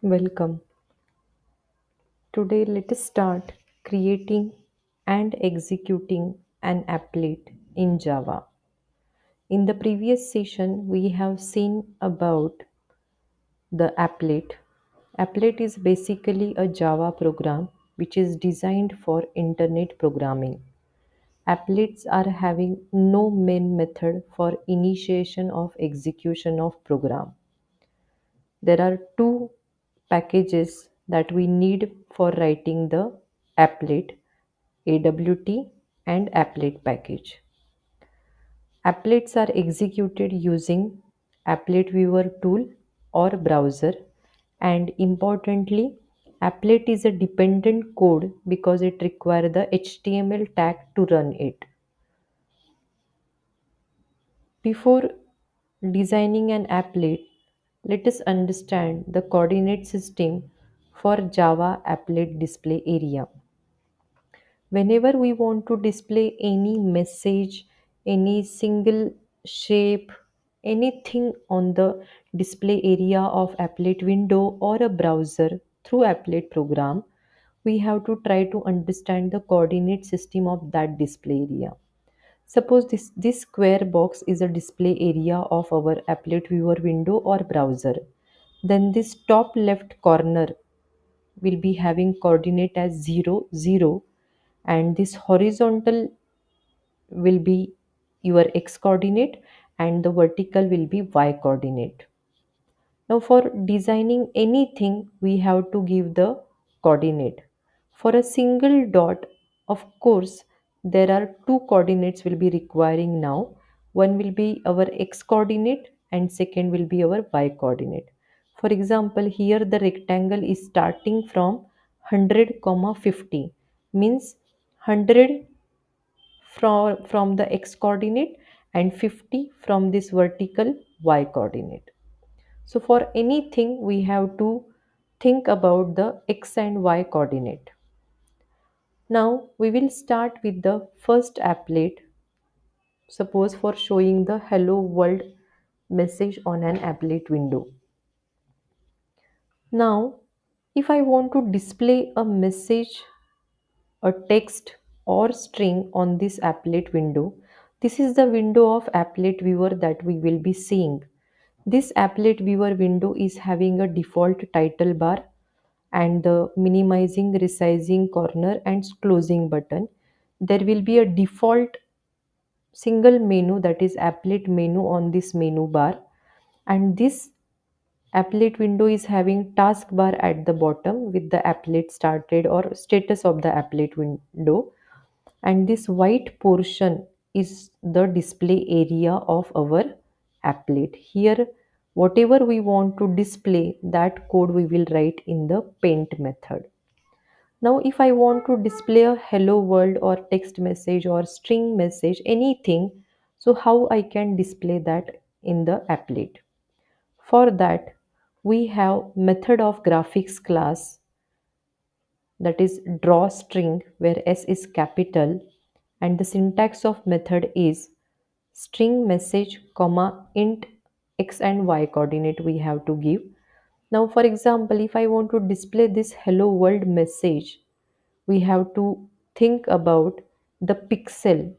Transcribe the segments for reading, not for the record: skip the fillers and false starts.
Welcome. Today, let us start creating and executing an applet in Java. In the previous session, we have seen about the applet. Applet is basically a Java program which is designed for internet programming. Applets are having no main method for initiation of execution of program. There are two packages that we need for writing the applet, AWT and applet package. Applets are executed using applet viewer tool or browser, and importantly, applet is a dependent code because it requires the HTML tag to run it. Before designing an applet, let us understand the coordinate system for Java applet display area. Whenever we want to display any message, any single shape, anything on the display area of applet window or a browser through applet program, we have to try to understand the coordinate system of that display area. Suppose this square box is a display area of our applet viewer window or browser. Then this top left corner will be having coordinate as 0, 0, and this horizontal will be your x coordinate and the vertical will be y coordinate. Now for designing anything, we have to give the coordinate. For a single dot, of course, there are two coordinates will be requiring now. One will be our x coordinate and second will be our y coordinate. For example, here the rectangle is starting from 100, 50 means 100 from the x coordinate and 50 from this vertical y coordinate. So for anything, we have to think about the x and y coordinate. Now we will start with the first applet, suppose for showing the hello world message on an applet window. Now, if I want to display a message, a text or string on this applet window, this is the window of applet viewer that we will be seeing. This applet viewer window is having a default title bar and the minimizing, resizing corner and closing button. There will be a default single menu, that is applet menu, on this menu bar, and this applet window is having taskbar at the bottom with the applet started or status of the applet window, and this white portion is the display area of our applet. Here whatever we want to display, that code we will write in the paint method. Now if I want to display a hello world or text message or string message, anything, so how I can display that in the applet? For that, we have method of graphics class, that is drawString, where S is capital, and the syntax of method is string message comma int x and y coordinate we have to give. Now for example, if I want to display this hello world message, we have to think about the pixel,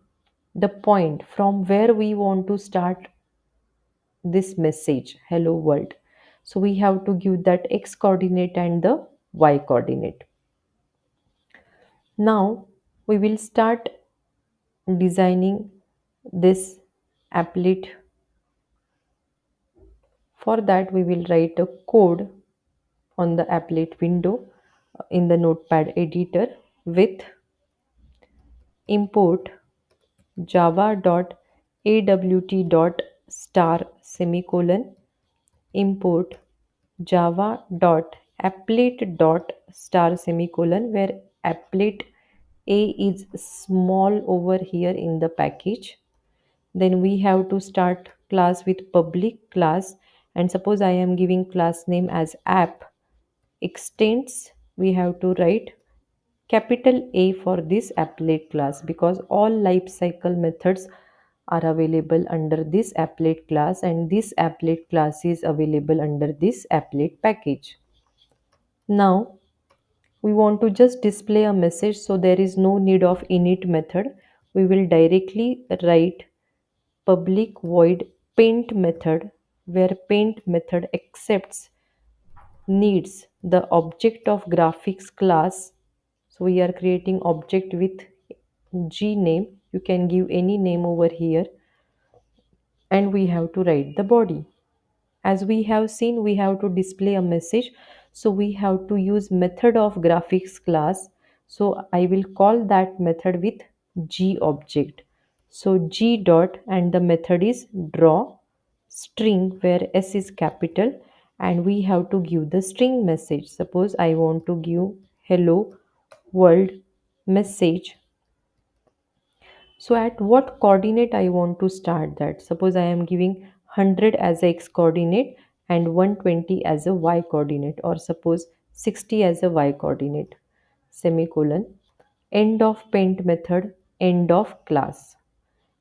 the point from where we want to start this message hello world. So we have to give that x coordinate and the y coordinate. Now we will start designing this applet. For that we will write a code on the applet window in the notepad editor with import java.awt.star semicolon, import java.applet.star semicolon, where applet a is small over here in the package. Then we have to start class with public class, and suppose I am giving class name as app extends, we have to write capital A for this applet class because all life cycle methods are available under this applet class, and this applet class is available under this applet package. Now we want to just display a message, so there is no need of init method. We will directly write public void paint method, where paint method accepts needs the object of graphics class. So we are creating object with g name. You can give any name over here, and we have to write the body. As we have seen, we have to display a message, so we have to use method of graphics class. So I will call that method with g object. So g dot, and the method is draw string, where s is capital, and we have to give the string message. Suppose I want to give hello world message. So at what coordinate I want to start that? Suppose I am giving 100 as a x coordinate and 120 as a y coordinate, or suppose 60 as a y coordinate. Semicolon. End of paint method, end of class.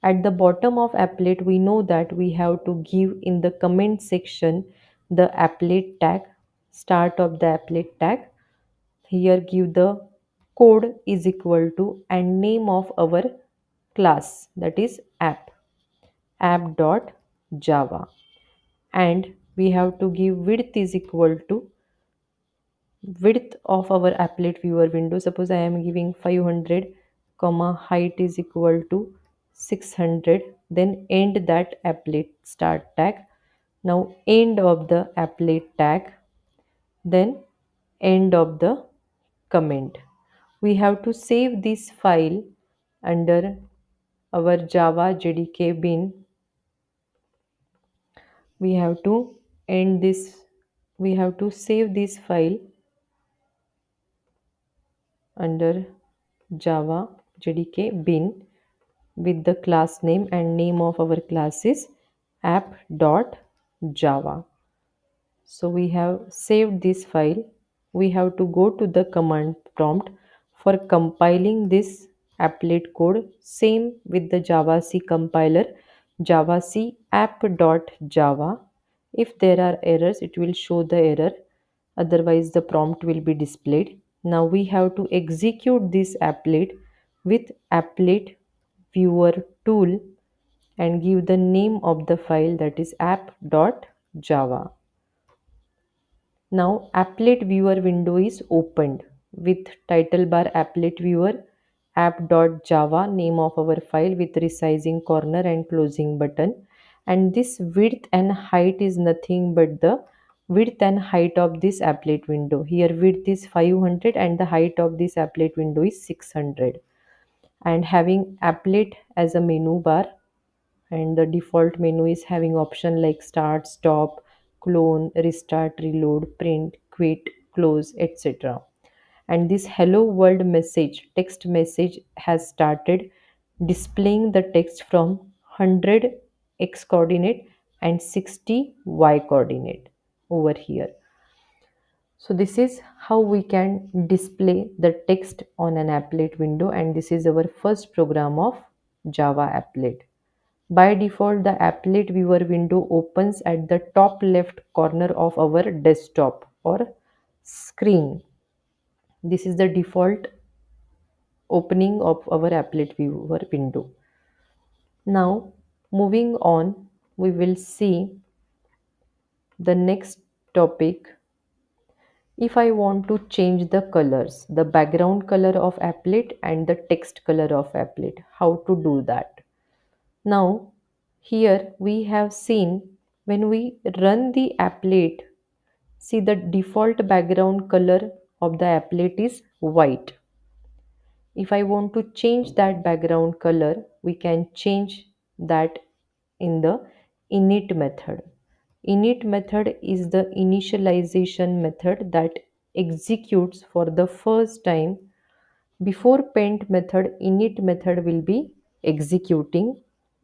At the bottom of applet, we know that we have to give in the comment section the applet tag, start of the applet tag. Here give the code is equal to and name of our class, that is app.java, and we have to give width is equal to width of our applet viewer window. Suppose I am giving 500 comma height is equal to 600, then end that applet start tag. Now end of the applet tag, then end of the comment. We have to save this file under our java jdk bin. We have to end this, we have to save this file under java jdk bin with the class name, and name of our class is app.java. So we have saved this file. We have to go to the command prompt for compiling this applet code. Same with the javac compiler, javac app.java. If there are errors, it will show the error. Otherwise, the prompt will be displayed. Now we have to execute this applet with applet viewer tool and give the name of the file, that is app.java. Now applet viewer window is opened with title bar applet viewer app.java, name of our file with resizing corner and closing button. And this width and height is nothing but the width and height of this applet window. Here width is 500 and the height of this applet window is 600. And having applet as a menu bar, and the default menu is having option like start, stop, clone, restart, reload, print, quit, close, etc. And this hello world message text message has started displaying the text from 100 x coordinate and 60 y coordinate over here. So this is how we can display the text on an applet window, and this is our first program of Java applet. By default, the applet viewer window opens at the top left corner of our desktop or screen. This is the default opening of our applet viewer window. Now, moving on, we will see the next topic. If I want to change the colors, the background color of applet and the text color of applet, how to do that? Now, here we have seen when we run the applet, see the default background color of the applet is white. If I want to change that background color, we can change that in the init method. Init method is the initialization method that executes for the first time. Before paint method, init method will be executing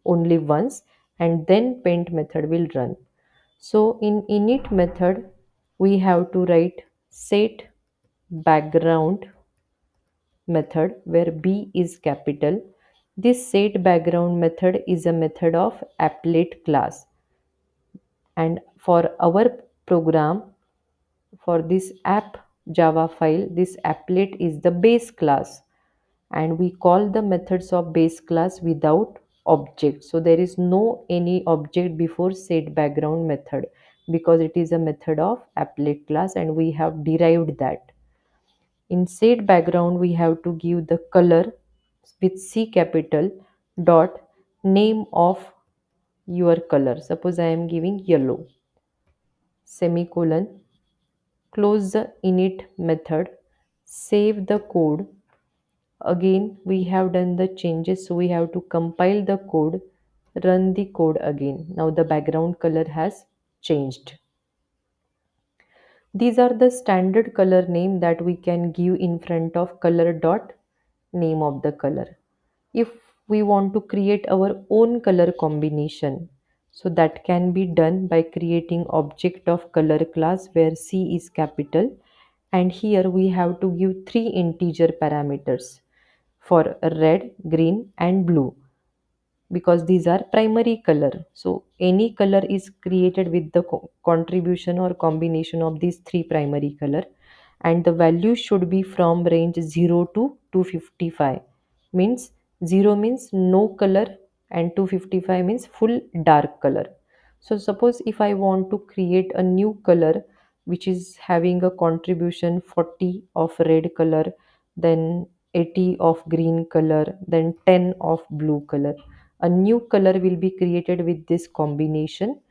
only once, and then paint method will run. So in init method, we have to write set background method, where B is capital. This set background method is a method of applet class, and for our program, for this app Java file. This applet is the base class, and we call the methods of base class without object. So there is no any object before set background method, because it is a method of applet class and we have derived that. In set background we have to give the color with C capital dot name of your color. Suppose I am giving yellow, semicolon, close the init method, save the code. Again we have done the changes, so we have to compile the code, run the code again. Now the background color has changed. These are the standard color name that we can give in front of color dot name of the color. If we want to create our own color combination, so that can be done by creating object of color class where C is capital, and here we have to give three integer parameters for red, green and blue, because these are primary color. So any color is created with the contribution or combination of these three primary color, and the value should be from range 0 to 255. Means 0 means no color and 255 means full dark color. So suppose if I want to create a new color which is having a contribution 40 of red color, then 80 of green color, then 10 of blue color, a new color will be created with this combination,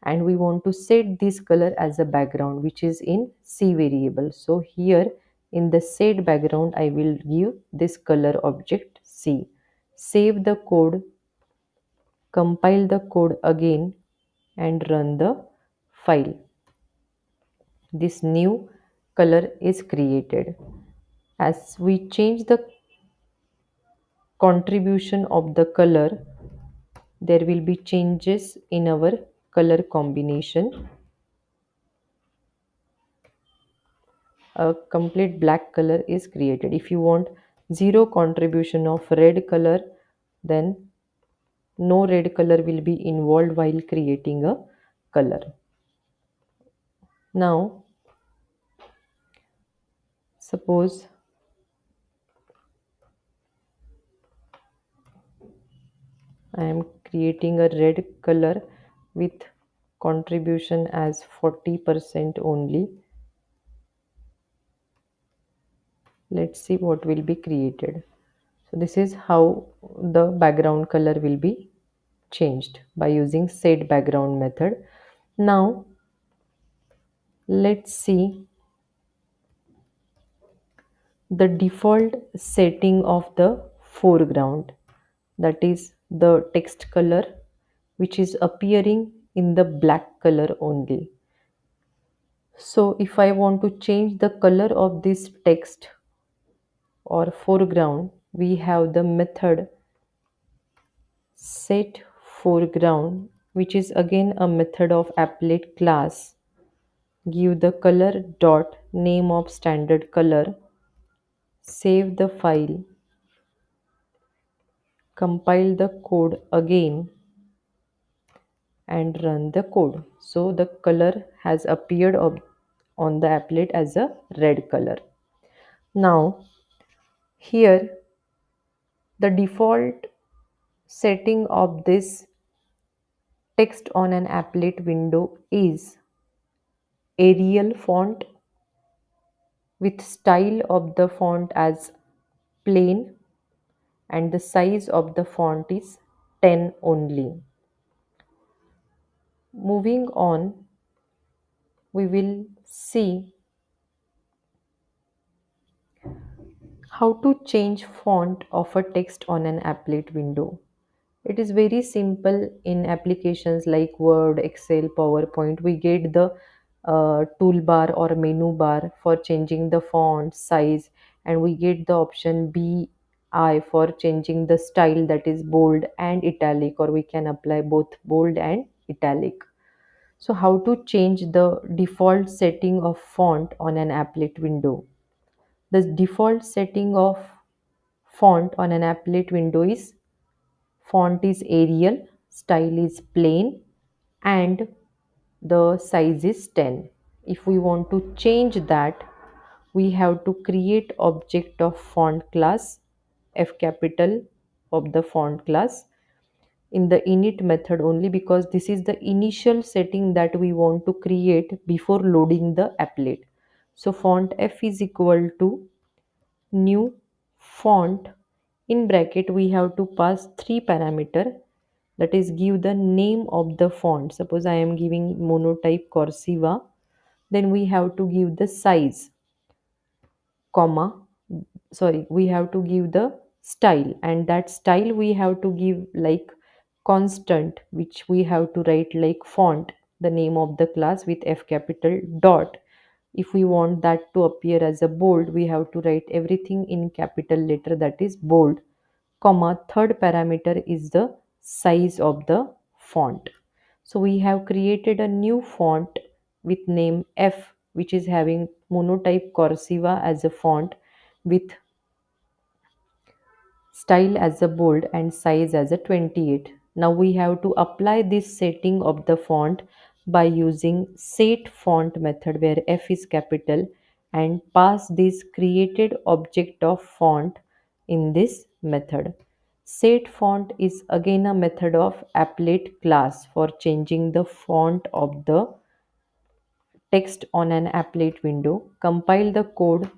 and we want to set this color as a background which is in C variable. So here in the set background I will give this color object C. Save the code, compile the code again and run the file. This new color is created. As we change the contribution of the color, there will be changes in our color combination. A complete black color is created. If you want zero contribution of red color, then no red color will be involved while creating a color. Now suppose I am creating a red color with contribution as 40% only. Let's see what will be created. So this is how the background color will be changed by using set background method. Now let's see the default setting of the foreground, that is the text color which is appearing in the black color only. So if I want to change the color of this text or foreground, we have the method set foreground, which is again a method of applet class. Give the color dot name of standard color, save the file, compile the code again and run the code. So the color has appeared on the applet as a red color. Now here the default setting of this text on an applet window is Arial font with style of the font as plain, and the size of the font is 10 only. Moving on, we will see how to change font of a text on an applet window. It is very simple in applications like Word, Excel, PowerPoint. We get the toolbar or menu bar for changing the font size, and we get the option BI for changing the style, that is bold and italic, or we can apply both bold and italic. So, how to change the default setting of font on an applet window? The default setting of font on an applet window is font is Arial, style is plain, and the size is 10. If we want to change that, we have to create object of font class, F capital of the font class in the init method only, because this is the initial setting that we want to create before loading the applet. So font F is equal to new font. In bracket we have to pass three parameter, that is give the name of the font. Suppose I am giving monotype cursiva, then we have to give the size, comma, sorry, we have to give the style, and that style we have to give like constant, which we have to write like font, the name of the class with F capital dot. If we want that to appear as a bold, we have to write everything in capital letter, that is bold, comma, third parameter is the size of the font. So we have created a new font with name F, which is having monotype cursiva as a font with style as a bold and size as a 28. Now we have to apply this setting of the font by using set font method, where F is capital, and pass this created object of font in this method. Set font is again a method of applet class for changing the font of the text on an applet window. Compile the code,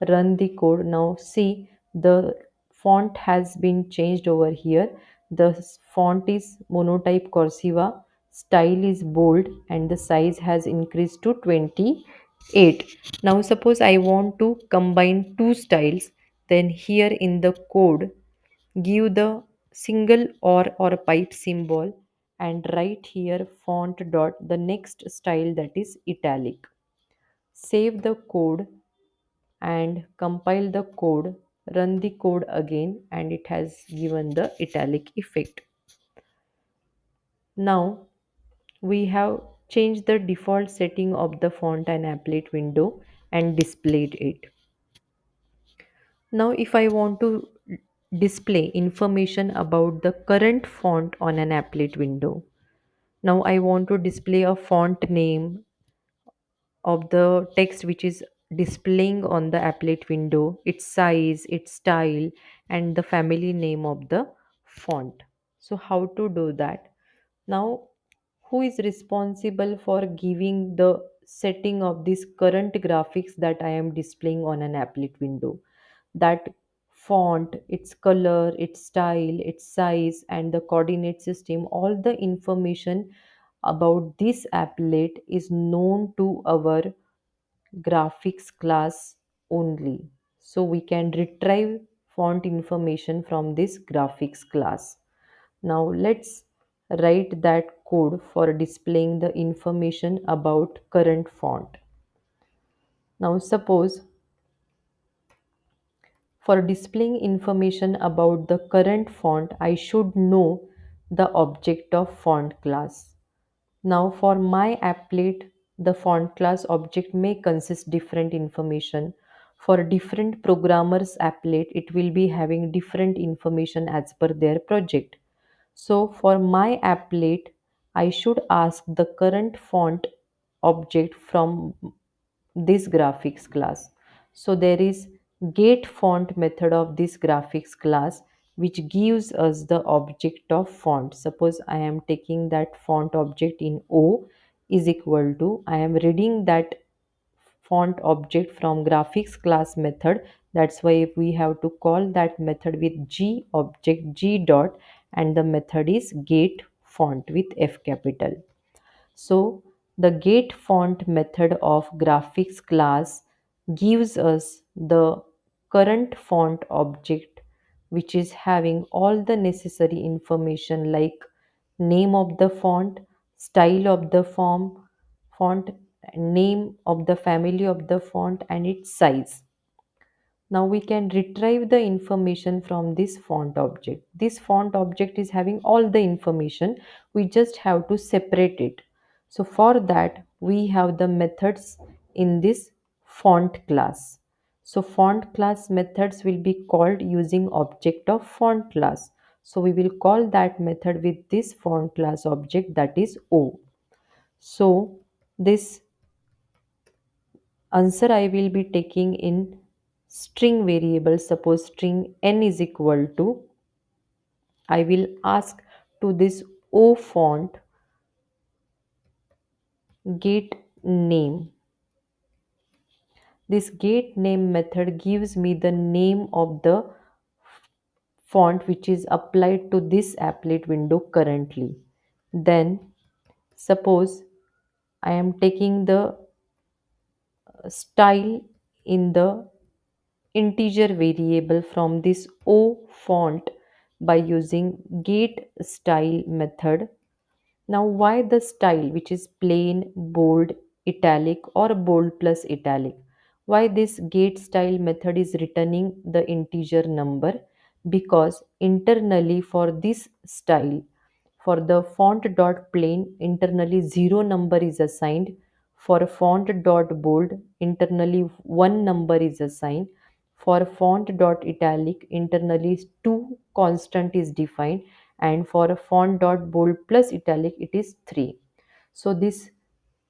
run the code. Now see, the font has been changed over here. The font is monotype cursiva, style is bold, and the size has increased to 28. Now suppose I want to combine two styles, then here in the code give the single or pipe symbol and write here font dot the next style, that is italic. Save the code and compile the code, run the code again, and it has given the italic effect. Now we have changed the default setting of the font and applet window and displayed it. Now if I want to display information about the current font on an applet window, now I want to display a font name of the text which is displaying on the applet window, its size, its style, and the family name of the font. So, how to do that? Now, who is responsible for giving the setting of this current graphics that I am displaying on an applet window? That font, its color, its style, its size, and the coordinate system, all the information about this applet is known to our graphics class only. So we can retrieve font information from this graphics class. Now let's write that code for displaying the information about current font. Now suppose for displaying information about the current font, I should know the object of font class. Now for my applet, the font class object may consist different information. For different programmers applet, it will be having different information as per their project. So for my applet, I should ask the current font object from this graphics class. So there is get font method of this graphics class which gives us the object of font. Suppose I am taking that font object in O is equal to, I am reading that font object from graphics class method. That's why we have to call that method with G object G dot, and the method is get font with F capital. So the get font method of graphics class gives us the current font object which is having all the necessary information like name of the font, style of the font, name of the family of the font, and its size. Now we can retrieve the information from this font object. This font object is having all the information. We just have to separate it. So for that, we have the methods in this font class. So font class methods will be called using object of font class. So we will call that method with this font class object, that is O. So this Answer I will be taking in string variable. Suppose string n is equal to, I will ask to this O font get name. This get name method gives me the name of the font which is applied to this applet window currently. Then suppose I am taking the style in the integer variable from this O font by using get style method. Now, why the style which is plain, bold, italic or bold plus italic? Why this get style method is returning the integer number? Because internally for this style, for the font dot plain, internally 0 number is assigned. For font dot bold, internally 1 number is assigned. For font dot italic, internally 2 constant is defined. And for font dot bold plus italic, it is 3. So this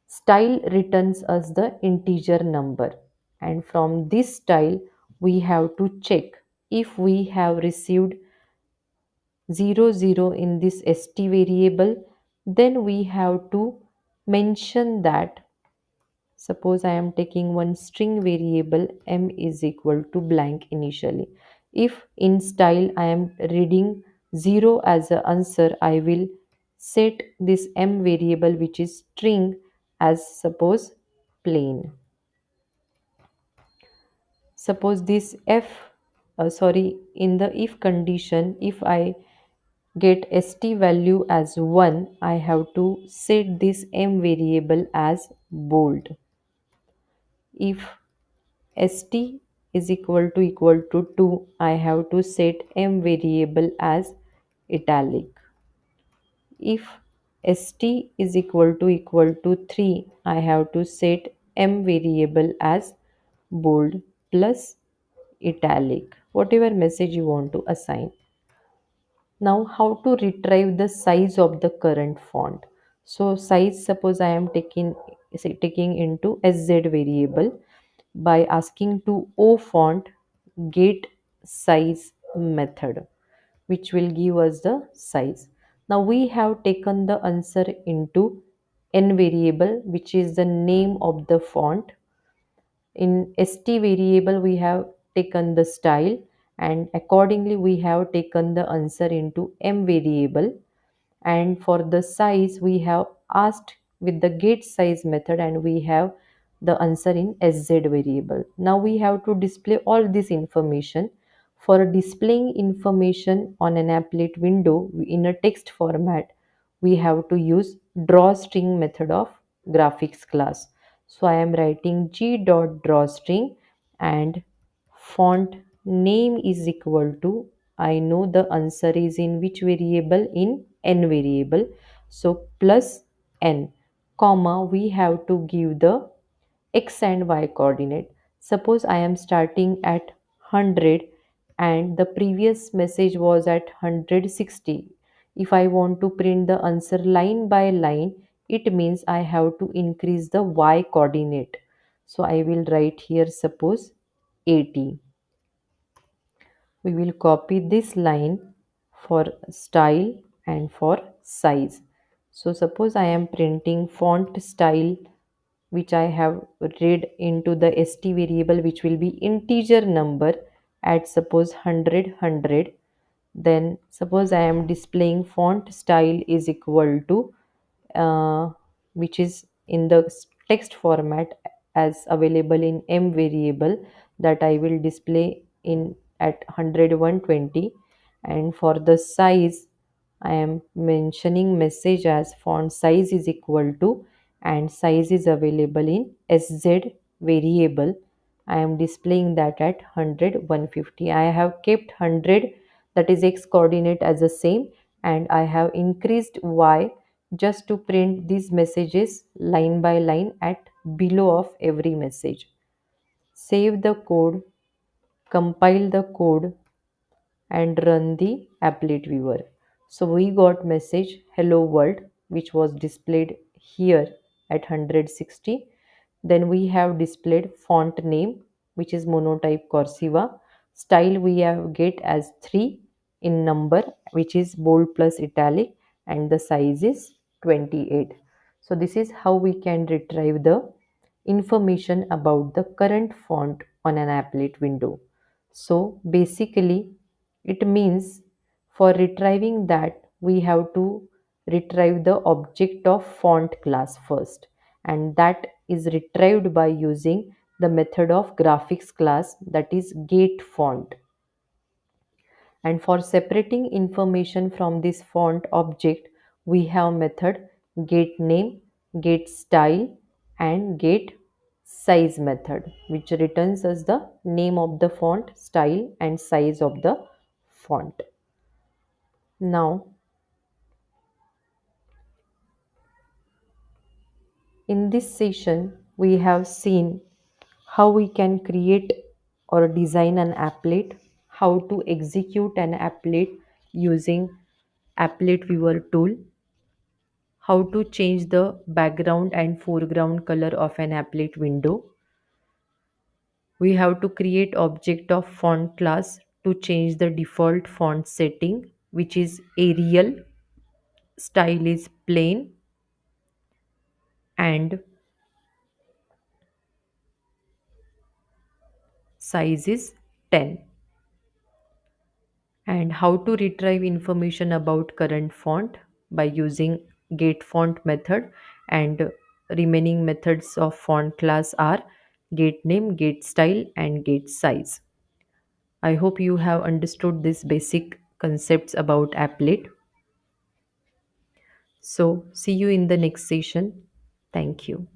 style returns us the integer number, and from this style we have to check if we have received 0 0 in this st variable. Then we have to mention that, suppose I am taking one string variable m is equal to blank initially. If in style I am reading 0 as a answer, I will set this m variable which is string as suppose plain. Suppose this f sorry, in the if condition, if I get st value as 1, I have to set this m variable as bold. If st is equal to 2, I have to set m variable as italic. If st is equal to 3, I have to set m variable as bold plus italic, whatever message you want to assign. Now, how to retrieve the size of the current font? So, size, suppose I am taking into sz variable by asking to O font get size method, which will give us the size. Now we have taken the answer into n variable, which is the name of the font. In st variable we have taken the style, and accordingly we have taken the answer into m variable. And for the size we have asked with the get size method, and we have the answer in sz variable. Now we have to display all this information. For displaying information on an applet window in a text format, we have to use drawstring method of graphics class. So I am writing g dot drawstring, and font name is equal to, I know the answer is in which variable, in n variable. So plus n, comma, we have to give the x and y coordinate. Suppose I am starting at 100 and the previous message was at 160. If I want to print the answer line by line, it means I have to increase the y coordinate. So I will write here suppose 80. We will copy this line for style and for size. So suppose I am printing font style which I have read into the st variable, which will be integer number at suppose 100. Then suppose I am displaying font style is equal to uh, which is in the text format as available in m variable, that I will display in at 100 120. And for the size I am mentioning message as font size is equal to, and size is available in sz variable. I am displaying that at 100 150. I have kept 100, that is x coordinate, as the same, and I have increased y just to print these messages line by line at below of every message. Save the code, compile the code, and run the applet viewer. So we got message hello world, which was displayed here at 160. Then we have displayed font name, which is monotype cursiva. Style we have get as 3 in number, which is bold plus italic, and the size is 28. So this is how we can retrieve the information about the current font on an applet window. So basically, it means for retrieving that we have to retrieve the object of font class first, and that is retrieved by using the method of graphics class, that is get font. And for separating information from this font object, we have method get name, get style, and get size method, which returns us the name of the font, style, and size of the font. Now, in this session, we have seen how we can create or design an applet, how to execute an applet using applet viewer tool, how to change the background and foreground color of an applet window. We have to create object of font class to change the default font setting, which is Arial, style is plain, and size is 10. And how to retrieve information about current font by using get font method, and remaining methods of font class are get name, get style, and get size. I hope you have understood these basic concepts about applet. So see you in the next session. Thank you.